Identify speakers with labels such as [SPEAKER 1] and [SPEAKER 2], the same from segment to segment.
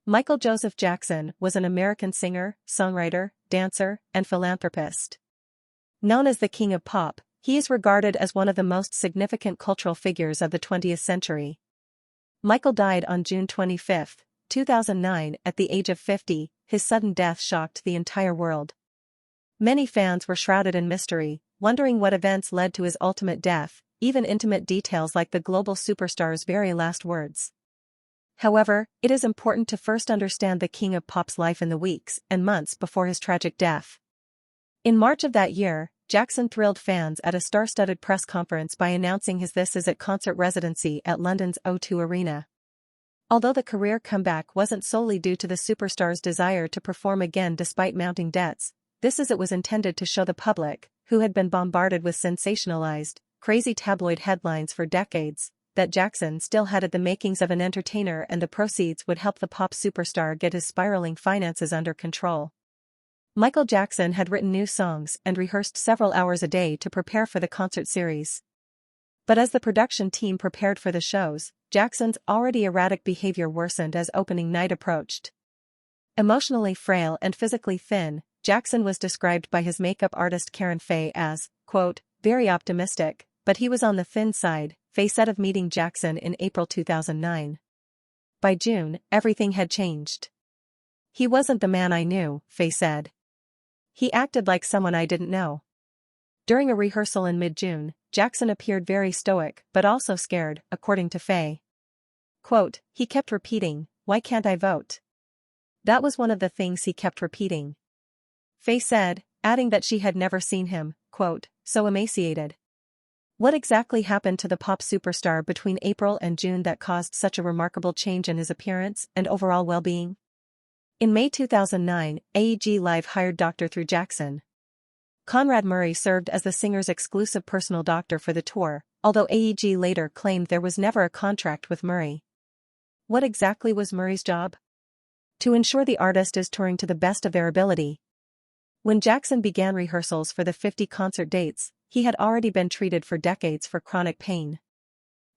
[SPEAKER 1] Michael Joseph Jackson was an American singer, songwriter, dancer, and philanthropist. Known as the King of Pop, he is regarded as one of the most significant cultural figures of the 20th century. Michael died on June 25, 2009, at the age of 50. His sudden death shocked the entire world. Many fans were shrouded in mystery, wondering what events led to his ultimate death, even intimate details like the global superstar's very last words. However, it is important to first understand the King of Pop's life in the weeks and months before his tragic death. In March of that year, Jackson thrilled fans at a star-studded press conference by announcing his This Is It concert residency at London's O2 Arena. Although the career comeback wasn't solely due to the superstar's desire to perform again despite mounting debts, This Is It was intended to show the public, who had been bombarded with sensationalized, crazy tabloid headlines for decades, that Jackson still had the makings of an entertainer and the proceeds would help the pop superstar get his spiraling finances under control. Michael Jackson had written new songs and rehearsed several hours a day to prepare for the concert series. But as the production team prepared for the shows, Jackson's already erratic behavior worsened as opening night approached. Emotionally frail and physically thin, Jackson was described by his makeup artist Karen Faye as, quote, very optimistic, but he was on the thin side, Faye said of meeting Jackson in April 2009. By June, everything had changed. He wasn't the man I knew, Faye said. He acted like someone I didn't know. During a rehearsal in mid-June, Jackson appeared very stoic but also scared, according to Faye. Quote, he kept repeating, why can't I vote? That was one of the things he kept repeating. Faye said, adding that she had never seen him, quote, so emaciated. What exactly happened to the pop superstar between April and June that caused such a remarkable change in his appearance and overall well-being? In May 2009, AEG Live hired Dr. through Jackson. Conrad Murray served as the singer's exclusive personal doctor for the tour, although AEG later claimed there was never a contract with Murray. What exactly was Murray's job? To ensure the artist is touring to the best of their ability. When Jackson began rehearsals for the 50 concert dates, he had already been treated for decades for chronic pain.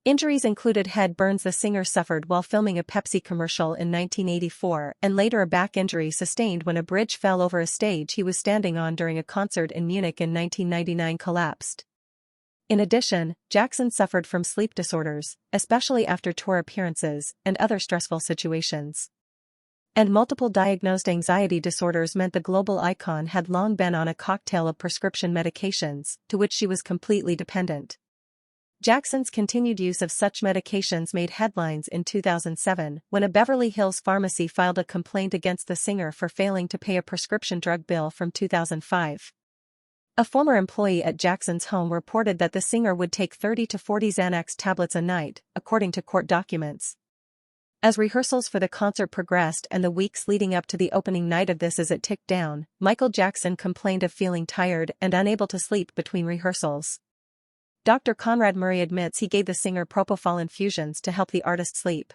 [SPEAKER 1] Injuries included head burns the singer suffered while filming a Pepsi commercial in 1984 and later a back injury sustained when a bridge fell over a stage he was standing on during a concert in Munich in 1999 collapsed. In addition, Jackson suffered from sleep disorders, especially after tour appearances and other stressful situations. And multiple diagnosed anxiety disorders meant the global icon had long been on a cocktail of prescription medications, to which she was completely dependent. Jackson's continued use of such medications made headlines in 2007 when a Beverly Hills pharmacy filed a complaint against the singer for failing to pay a prescription drug bill from 2005. A former employee at Jackson's home reported that the singer would take 30 to 40 Xanax tablets a night, according to court documents. As rehearsals for the concert progressed and the weeks leading up to the opening night of This Is It ticked down, Michael Jackson complained of feeling tired and unable to sleep between rehearsals. Dr. Conrad Murray admits he gave the singer propofol infusions to help the artist sleep.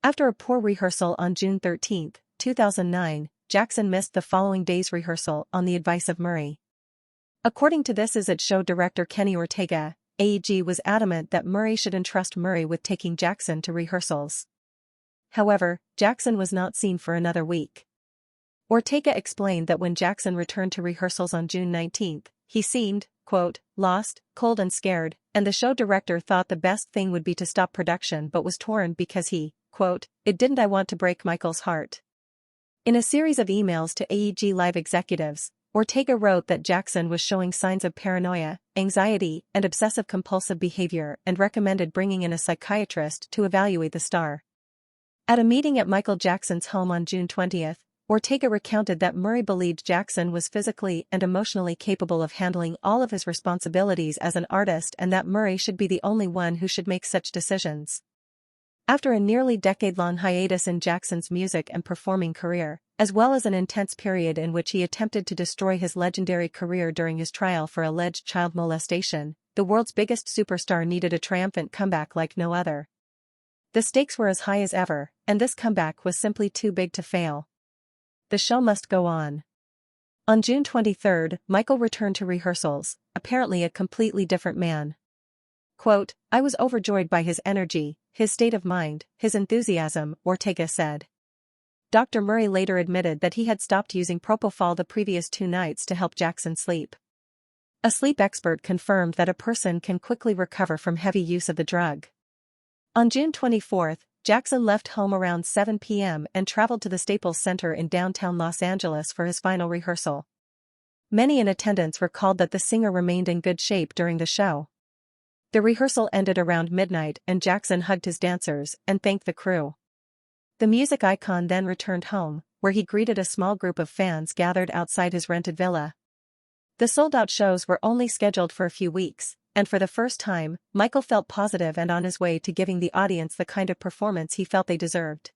[SPEAKER 1] After a poor rehearsal on June 13, 2009, Jackson missed the following day's rehearsal on the advice of Murray. According to This Is It show director Kenny Ortega, AEG was adamant that Murray should entrust Murray with taking Jackson to rehearsals. However, Jackson was not seen for another week. Ortega explained that when Jackson returned to rehearsals on June 19, he seemed, quote, lost, cold and scared, and the show director thought the best thing would be to stop production but was torn because he, quote, it didn't I want to break Michael's heart. In a series of emails to AEG Live executives, Ortega wrote that Jackson was showing signs of paranoia, anxiety, and obsessive-compulsive behavior and recommended bringing in a psychiatrist to evaluate the star. At a meeting at Michael Jackson's home on June 20, Ortega recounted that Murray believed Jackson was physically and emotionally capable of handling all of his responsibilities as an artist and that Murray should be the only one who should make such decisions. After a nearly decade-long hiatus in Jackson's music and performing career, as well as an intense period in which he attempted to destroy his legendary career during his trial for alleged child molestation, the world's biggest superstar needed a triumphant comeback like no other. The stakes were as high as ever, and this comeback was simply too big to fail. The show must go on. On June 23, Michael returned to rehearsals, apparently a completely different man. Quote, I was overjoyed by his energy, his state of mind, his enthusiasm, Ortega said. Dr. Murray later admitted that he had stopped using propofol the previous 2 nights to help Jackson sleep. A sleep expert confirmed that a person can quickly recover from heavy use of the drug. On June 24, Jackson left home around 7 p.m. and traveled to the Staples Center in downtown Los Angeles for his final rehearsal. Many in attendance recalled that the singer remained in good shape during the show. The rehearsal ended around midnight and Jackson hugged his dancers and thanked the crew. The music icon then returned home, where he greeted a small group of fans gathered outside his rented villa. The sold-out shows were only scheduled for a few weeks, and for the first time, Michael felt positive and on his way to giving the audience the kind of performance he felt they deserved.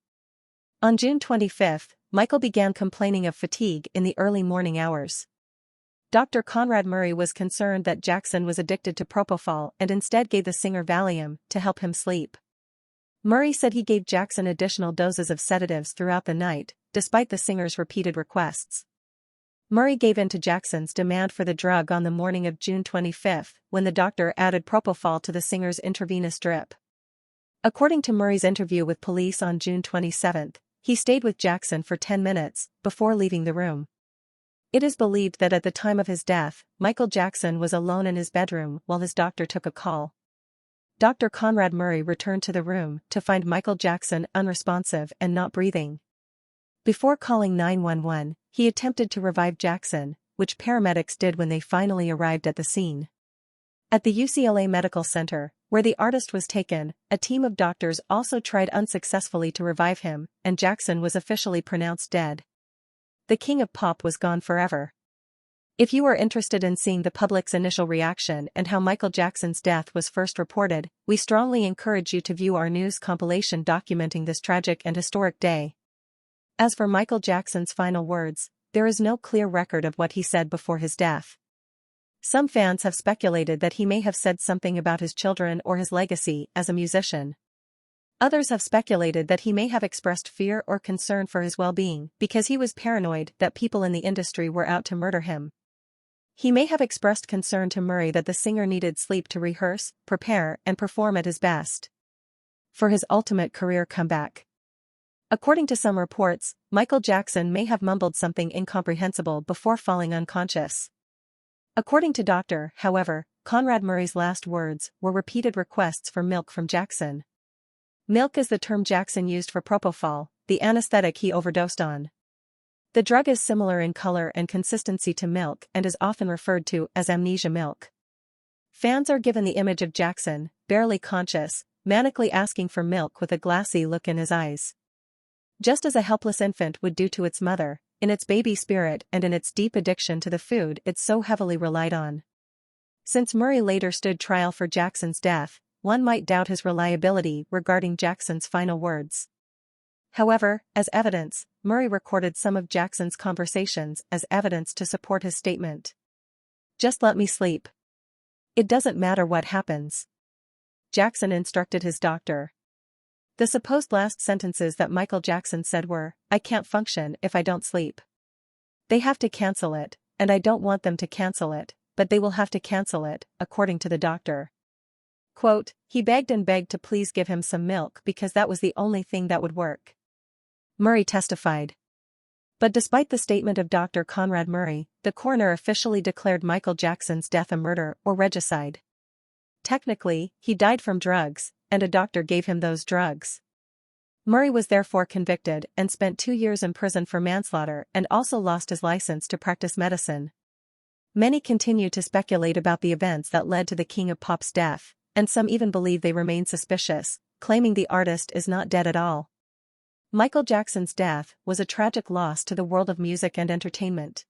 [SPEAKER 1] On June 25, Michael began complaining of fatigue in the early morning hours. Dr. Conrad Murray was concerned that Jackson was addicted to propofol and instead gave the singer Valium to help him sleep. Murray said he gave Jackson additional doses of sedatives throughout the night, despite the singer's repeated requests. Murray gave in to Jackson's demand for the drug on the morning of June 25, when the doctor added propofol to the singer's intravenous drip. According to Murray's interview with police on June 27, he stayed with Jackson for 10 minutes before leaving the room. It is believed that at the time of his death, Michael Jackson was alone in his bedroom while his doctor took a call. Dr. Conrad Murray returned to the room to find Michael Jackson unresponsive and not breathing. Before calling 911, he attempted to revive Jackson, which paramedics did when they finally arrived at the scene. At the UCLA Medical Center, where the artist was taken, a team of doctors also tried unsuccessfully to revive him, and Jackson was officially pronounced dead. The king of pop was gone forever. If you are interested in seeing the public's initial reaction and how Michael Jackson's death was first reported, we strongly encourage you to view our news compilation documenting this tragic and historic day. As for Michael Jackson's final words, there is no clear record of what he said before his death. Some fans have speculated that he may have said something about his children or his legacy as a musician. Others have speculated that he may have expressed fear or concern for his well-being because he was paranoid that people in the industry were out to murder him. He may have expressed concern to Murray that the singer needed sleep to rehearse, prepare, and perform at his best for his ultimate career comeback. According to some reports, Michael Jackson may have mumbled something incomprehensible before falling unconscious. According to Dr. However, Conrad Murray's last words were repeated requests for milk from Jackson. Milk is the term Jackson used for propofol, the anesthetic he overdosed on. The drug is similar in color and consistency to milk and is often referred to as amnesia milk. Fans are given the image of Jackson, barely conscious, manically asking for milk with a glassy look in his eyes. Just as a helpless infant would do to its mother, in its baby spirit and in its deep addiction to the food it so heavily relied on. Since Murray later stood trial for Jackson's death, one might doubt his reliability regarding Jackson's final words. However, as evidence, Murray recorded some of Jackson's conversations as evidence to support his statement. "Just let me sleep. It doesn't matter what happens," Jackson instructed his doctor. The supposed last sentences that Michael Jackson said were, "I can't function if I don't sleep. They have to cancel it, and I don't want them to cancel it, but they will have to cancel it," according to the doctor. Quote, "He begged and begged to please give him some milk because that was the only thing that would work," Murray testified. But despite the statement of Dr. Conrad Murray, the coroner officially declared Michael Jackson's death a murder or regicide. Technically, he died from drugs, and a doctor gave him those drugs. Murray was therefore convicted and spent 2 years in prison for manslaughter and also lost his license to practice medicine. Many continue to speculate about the events that led to the King of Pop's death, and some even believe they remain suspicious, claiming the artist is not dead at all. Michael Jackson's death was a tragic loss to the world of music and entertainment.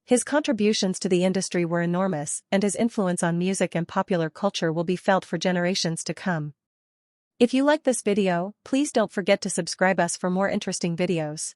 [SPEAKER 1] His contributions to the industry were enormous, and his influence on music and popular culture will be felt for generations to come. If you like this video, please don't forget to subscribe us for more interesting videos.